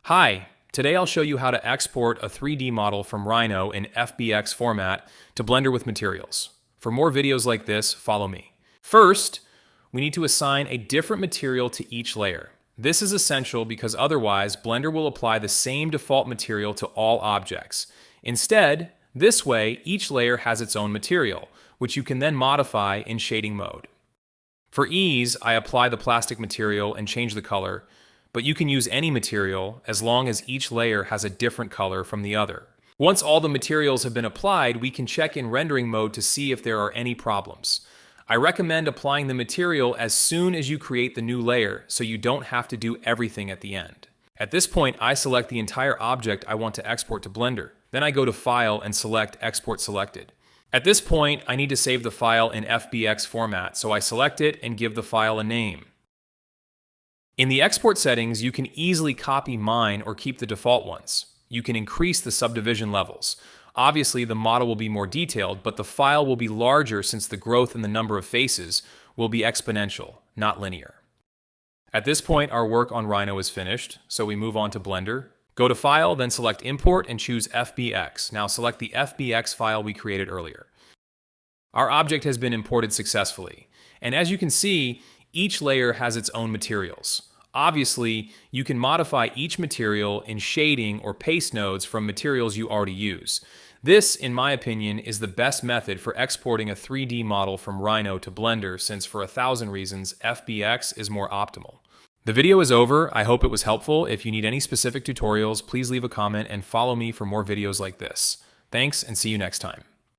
Hi, today I'll show you how to export a 3D model from Rhino in FBX format to Blender with materials. For more videos like this, follow me. First, we need to assign a different material to each layer. This is essential because otherwise Blender will apply the same default material to all objects. Instead, this way each layer has its own material, which you can then modify in shading mode. For ease, I apply the plastic material and change the color, but you can use any material as long as each layer has a different color from the other. Once all the materials have been applied, we can check in rendering mode to see if there are any problems. I recommend applying the material as soon as you create the new layer so you don't have to do everything at the end. At this point, I select the entire object I want to export to Blender. Then I go to File and select Export Selected. At this point, I need to save the file in FBX format, so I select it and give the file a name. In the export settings, you can easily copy mine or keep the default ones. You can increase the subdivision levels. Obviously, the model will be more detailed, but the file will be larger since the growth in the number of faces will be exponential, not linear. At this point, our work on Rhino is finished, so we move on to Blender. Go to File, then select Import and choose FBX. Now select the FBX file we created earlier. Our object has been imported successfully, and as you can see, each layer has its own materials. Obviously, you can modify each material in shading or paste nodes from materials you already use. This, in my opinion, is the best method for exporting a 3D model from Rhino to Blender, since for 1,000 reasons, FBX is more optimal. The video is over. I hope it was helpful. If you need any specific tutorials, please leave a comment and follow me for more videos like this. Thanks, and see you next time.